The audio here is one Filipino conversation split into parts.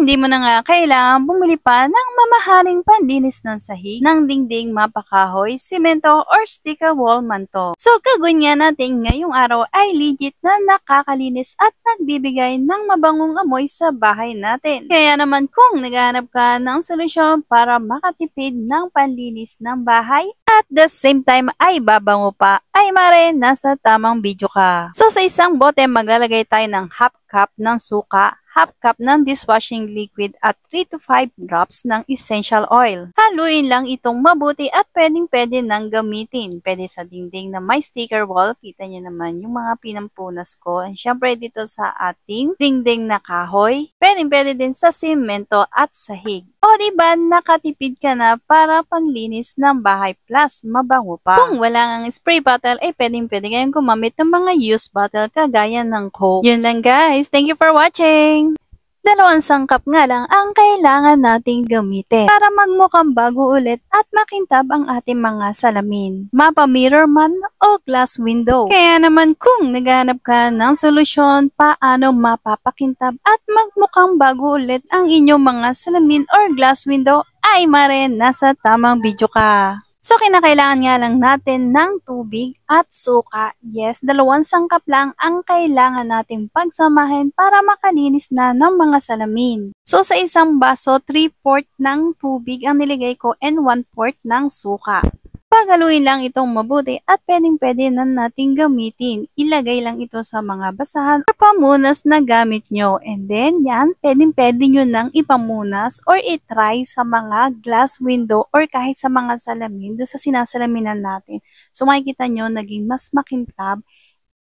Hindi mo na nga kailangan bumili pa ng mamahaling panlinis ng sahig, ng dingding, mapakahoy, simento, or sticker wall man to. So gagawin nga natin ngayong araw ay legit na nakakalinis at nagbibigay ng mabangong amoy sa bahay natin. Kaya naman kung naghahanap ka ng solusyon para makatipid ng panlinis ng bahay at the same time ay babango pa, ay mare nasa tamang video ka. So sa isang bote maglalagay tayo ng half cup ng suka, half cup ng dishwashing liquid at 3 to 5 drops ng essential oil. Haluin lang itong mabuti at pwede nang gamitin. Pwede sa dingding na may sticker wall. Kita niyo naman yung mga pinampunas ko. And syempre dito sa ating dingding na kahoy. Pwede din sa simento at sahig. O diba nakatipid ka na para panlinis ng bahay plus mabango pa. Kung wala ngang spray bottle ay pwede kayong gumamit ng mga used bottle kagaya ng Coke. Yun lang guys. Thank you for watching! 2 sangkap nga lang ang kailangan nating gamitin para magmukhang bago ulit at makintab ang ating mga salamin. Mapa mirror man o glass window. Kaya naman kung naghahanap ka ng solusyon paano mapapakintab at magmukhang bago ulit ang inyong mga salamin or glass window ay mare nasa tamang video ka. So, kinakailangan nga lang natin ng tubig at suka. Yes, 2 sangkap lang ang kailangan nating pagsamahin para makalinis na ng mga salamin. So, sa isang baso, 3/4 ng tubig ang niligay ko and 1/4 ng suka. Paghaluin lang itong mabuti at pwede na nating gamitin. Ilagay lang ito sa mga basahan or pamunas na gamit nyo. And then yan, pwede nyo nang ipamunas or itry sa mga glass window or kahit sa mga salamin doon sa sinasalaminan natin. So makikita nyo naging mas makintab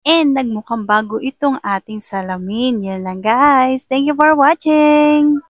and nagmukhang bago itong ating salamin. Yan lang guys. Thank you for watching!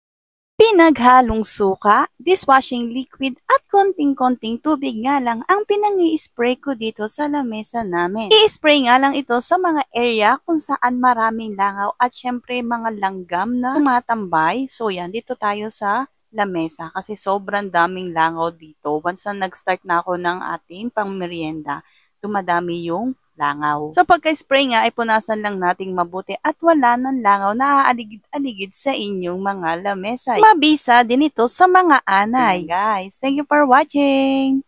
Pinaghalong suka, dishwashing liquid at konting-konting tubig nga lang ang pinang-i-spray ko dito sa lamesa namin. I-spray nga lang ito sa mga area kung saan maraming langaw at syempre mga langgam na tumatambay. So yan, dito tayo sa lamesa kasi sobrang daming langaw dito. Once na nag-start na ako ng ating pang-merienda, dumadami yung langaw. So pagka-spray nga ay punasan lang nating mabuti at wala ng langaw na aaligid-aligid sa inyong mga lamesa. Mabisa din ito sa mga anay. Guys, thank you for watching!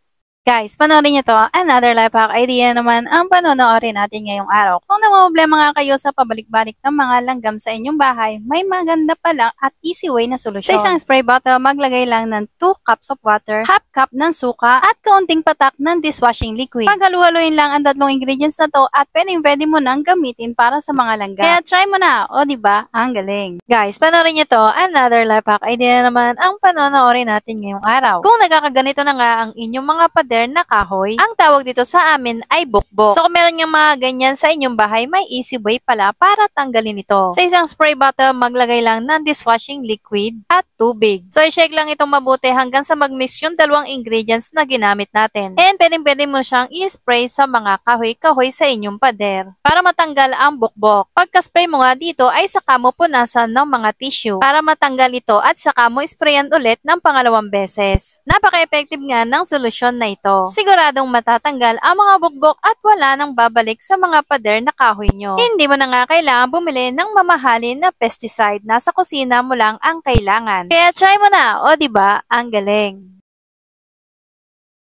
Guys, panoorin nyo to. Another life hack idea naman ang panonoorin natin ngayong araw. Kung namumblema nga kayo sa pabalik-balik ng mga langgam sa inyong bahay, may maganda pa lang at easy way na solusyon. Sa isang spray bottle, maglagay lang ng 2 cups of water, half cup ng suka, at kaunting patak ng dishwashing liquid. Paghalu-haluin lang ang 3 ingredients na to at pwede mo nang gamitin para sa mga langgam. Kaya try mo na, o diba? Ang galing. Guys, panoorin nyo to. Another life hack idea naman ang panonoorin natin ngayong araw. Kung nagkakaganito na nga ang inyong mga na kahoy, ang tawag dito sa amin ay bukbok. So kung meron nga mga ganyan sa inyong bahay, may easy way pala para tanggalin ito. Sa isang spray bottle, maglagay lang ng dishwashing liquid at tubig. So i-shake lang itong mabuti hanggang sa mag-mix yung 2 ingredients na ginamit natin. And pwede mo siyang i-spray sa mga kahoy-kahoy sa inyong pader para matanggal ang bukbok. Pagka-spray mo nga dito ay saka mo punasan ng mga tissue para matanggal ito at saka mo sprayan ulit ng pangalawang beses. Napaka-effective nga ng solusyon na ito. Siguradong matatanggal ang mga bukbok at wala nang babalik sa mga pader na kahoy nyo. Hindi mo na nga kailangan bumili ng mamahalin na pesticide. Nasa kusina mo lang ang kailangan. Kaya try mo na, o diba? Ang galing!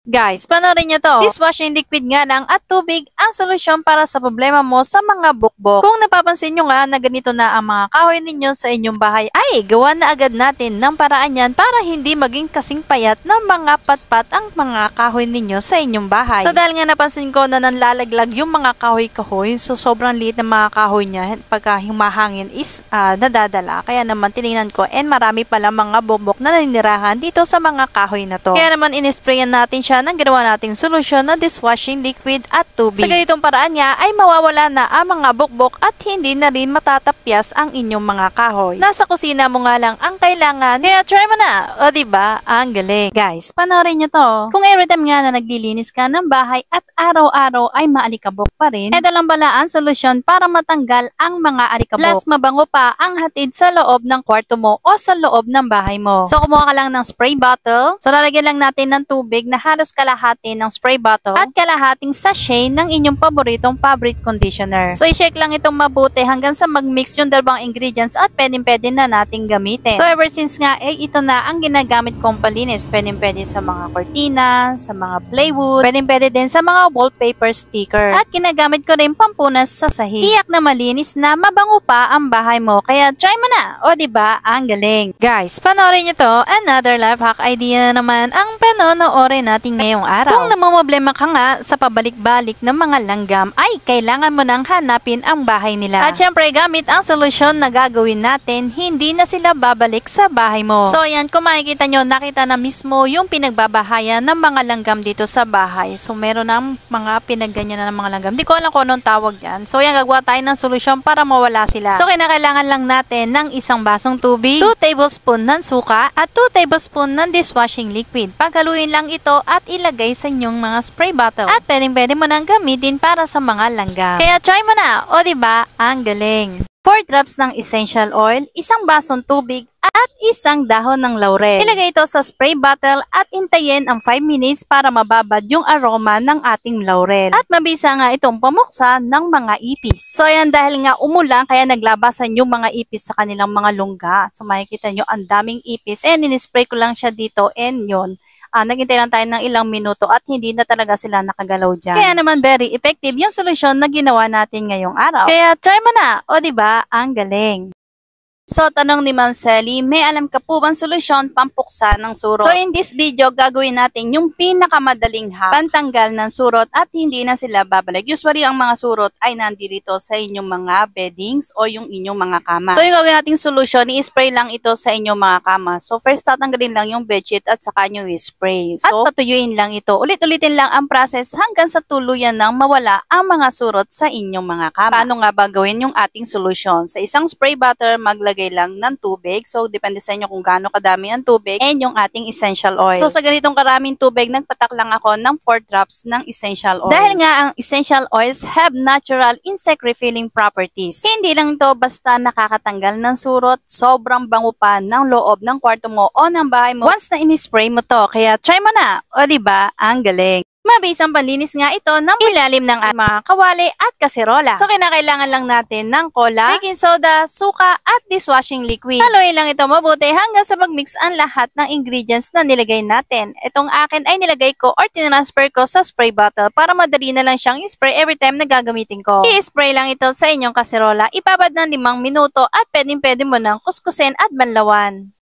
Guys, panoorin nyo to. Dishwashing liquid nga lang at tubig ang solusyon para sa problema mo sa mga bukbok. Kung napapansin nyo nga na ganito na ang mga kahoy ninyo sa inyong bahay, ay gawa na agad natin ng paraan yan para hindi maging kasing payat ng mga patpat ang mga kahoy ninyo sa inyong bahay. So dahil nga napansin ko na nanlalaglag yung mga kahoy-kahoy, so sobrang liit ng mga kahoy niya pagka humahangin is nadadala. Kaya naman tinignan ko and marami pala mga bukbok na naninirahan dito sa mga kahoy na to. Kaya naman inisprayan natin siya ng ginawa nating solusyon na dishwashing liquid at tubig. Sa ganitong paraan niya ay mawawala na ang mga bukbok at hindi na rin matatapyas ang inyong mga kahoy. Nasa kusina mo nga lang ang kailangan, kaya try mo na. O diba? Ang galing. Guys, panoorin nyo to. Kung every time nga na naglilinis ka ng bahay at araw-araw ay maalikabok pa rin, ito lang pala ang solusyon para matanggal ang mga alikabok. Plus, mabango pa ang hatid sa loob ng kwarto mo o sa loob ng bahay mo. So, kumuha ka lang ng spray bottle. So, lalagyan lang natin ng tubig na halos halos kalahati ng spray bottle at kalahating sachet ng inyong paboritong fabric conditioner. So i-shake lang itong mabuti hanggang sa mag-mix yung dalawang ingredients at pwede na nating gamitin. So ever since nga ito na ang ginagamit kong palinis. Pwede sa mga cortina, sa mga plywood, pwede din sa mga wallpaper sticker. At ginagamit ko rin pampunas sa sahig. Tiyak na malinis na mabango pa ang bahay mo. Kaya try mo na. O diba, ang galing. Guys, panoorin nyo to. Another life hack idea na naman ang panonoorin natin ngayong araw. Kung namumblema ka nga sa pabalik-balik ng mga langgam, ay kailangan mo nang hanapin ang bahay nila. At syempre, gamit ang solusyon na gagawin natin, hindi na sila babalik sa bahay mo. So yan, kung makikita nyo, nakita na mismo yung pinagbabahayan ng mga langgam dito sa bahay. So meron ng mga pinagganyan na ng mga langgam. Di ko alam kung anong tawag yan. So yan, gagawa tayo ng solusyon para mawala sila. So kinakailangan lang natin ng isang basong tubig, 2 tablespoon ng suka, at 2 tablespoon ng dishwashing liquid. Paghaluin lang ito at ilagay sa inyong mga spray bottle. At pwede mo nang gamitin para sa mga langgam. Kaya try mo na. O diba, ang galing. 4 drops ng essential oil, isang basong tubig, at isang dahon ng laurel. Ilagay ito sa spray bottle at hintayin ang 5 minutes para mababad yung aroma ng ating laurel. At mabisa nga itong pumuksa ng mga ipis. So yan, dahil nga umulan, kaya naglabasan yung mga ipis sa kanilang mga lungga. So makikita nyo, ang daming ipis. And in-spray ko lang siya dito and yun. Naghintay lang tayo ng ilang minuto at hindi na talaga sila nakagalaw dyan. Kaya naman very effective yung solusyon na ginawa natin ngayong araw. Kaya try mo na, o diba, ang galing. So, tanong ni Ma'am Sally, may alam ka po bang solusyon pampuksa ng surot? So, in this video, gagawin natin yung pinakamadaling hack, pantanggal ng surot at hindi na sila babalik. Usually, ang mga surot ay nandito sa inyong mga beddings o yung inyong mga kama. So, yung gagawin nating solusyon, i-spray lang ito sa inyong mga kama. So, first, tatanggalin lang yung bedsheet at saka nyo i-spray. So, at patuyuin lang ito. Ulit-ulitin lang ang process hanggang sa tuluyan nang mawala ang mga surot sa inyong mga kama. Paano nga ba gawin yung ating solusyon? Sa isang spray bottle, maglagay lang ng tubig. So, depende sa inyo kung gaano kadami ang tubig and yung ating essential oil. So, sa ganitong karaming tubig, nagpatak lang ako ng 4 drops ng essential oil. Dahil nga ang essential oils have natural insect repelling properties. Hindi lang to basta nakakatanggal ng surot, sobrang bango pa ng loob ng kwarto mo o ng bahay mo once na in-spray mo to. Kaya try mo na. O diba, ang galing. Mabisang panlinis nga ito ng ilalim ng mga kawali at kaserola. So, kinakailangan lang natin ng cola, baking soda, suka, at dishwashing liquid. Haluin lang ito mabuti hanggang sa mag-mix ang lahat ng ingredients na nilagay natin. Itong akin ay nilagay ko or tinransfer ko sa spray bottle para madali na lang siyang i-spray every time na gagamitin ko. I-spray lang ito sa inyong kaserola, ipabad ng 5 minuto at pwede mo nang kuskusin at banlawan.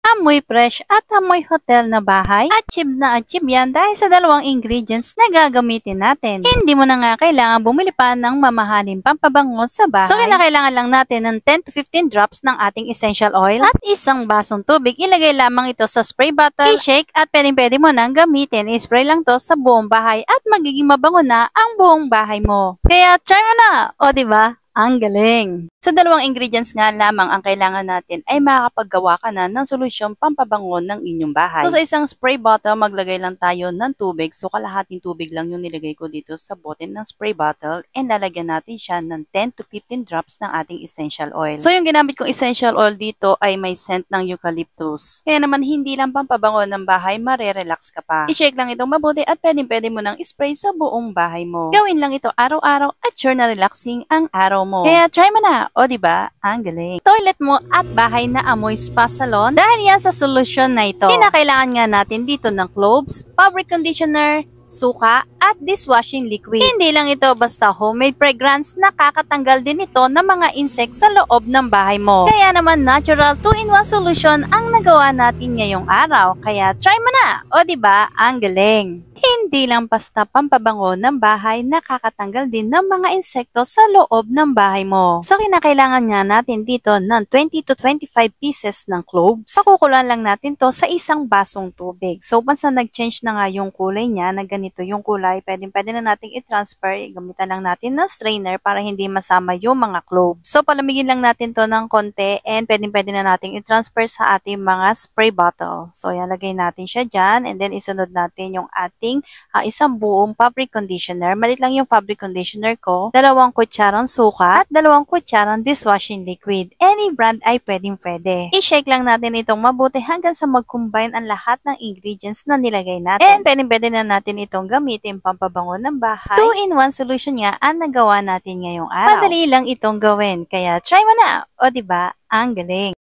Amoy fresh at amoy hotel na bahay. Achieve na achieve yan dahil sa dalawang ingredients na gagamitin natin. Hindi mo na nga kailangan bumili pa ng mamahaling pampabango sa bahay. So, kailangan lang natin ng 10 to 15 drops ng ating essential oil at isang basong tubig. Ilagay lamang ito sa spray bottle, i-shake at pwede mo nang gamitin. I-spray lang to sa buong bahay at magiging mabango na ang buong bahay mo. Kaya try mo na! O diba? Ang galing! Sa dalawang ingredients nga lamang ang kailangan natin ay makakapaggawa ka na ng solusyong pampabango ng inyong bahay. So sa isang spray bottle, maglagay lang tayo ng tubig. So kalahating tubig lang yung nilagay ko dito sa bote ng spray bottle and lalagyan natin siya ng 10 to 15 drops ng ating essential oil. So yung ginamit kong essential oil dito ay may scent ng eucalyptus. Kaya naman hindi lang pampabango ng bahay, marerelax ka pa. I-shake lang itong mabuti at pwede mo nang spray sa buong bahay mo. Gawin lang ito araw-araw at sure na relaxing ang araw mo. Kaya try mo na! O diba? Ang galing. Toilet mo at bahay na amoy spa salon. Dahil yan sa solusyon na ito, kinakailangan nga natin dito ng cloves, fabric conditioner, suka, at dishwashing liquid. Hindi lang ito basta homemade fragrance, nakakatanggal din ito ng mga insects sa loob ng bahay mo. Kaya naman natural 2-in-1 solution ang nagawa natin ngayong araw. Kaya try mo na! O diba? Ang galing! Hindi lang basta pampabango ng bahay, nakakatanggal din ng mga insekto sa loob ng bahay mo. So, kinakailangan nga natin dito ng 20 to 25 pieces ng cloves. Pakukulan lang natin to sa isang basong tubig. So, once na nag-change na nga yung kulay niya, na ganito yung kulay, pwede na natin i-transfer. Gamitan lang natin ng strainer para hindi masama yung mga cloves. So, palamigin lang natin to ng konti and pwede na natin i-transfer sa ating mga spray bottle. So, yan, lagay natin siya dyan and then isunod natin yung ating isang buong fabric conditioner. Malit lang yung fabric conditioner ko. 2 kutsarang suka at 2 kutsarang dishwashing liquid. Any brand ay pwedeng-pwede. I-shake lang natin itong mabuti hanggang sa mag-combine ang lahat ng ingredients na nilagay natin. And pwedeng-pwede na natin itong gamitin pampabango ng bahay. 2-in-1 solution nga ang nagawa natin ngayong araw. Madali lang itong gawin, kaya try mo na. O diba, ang galing.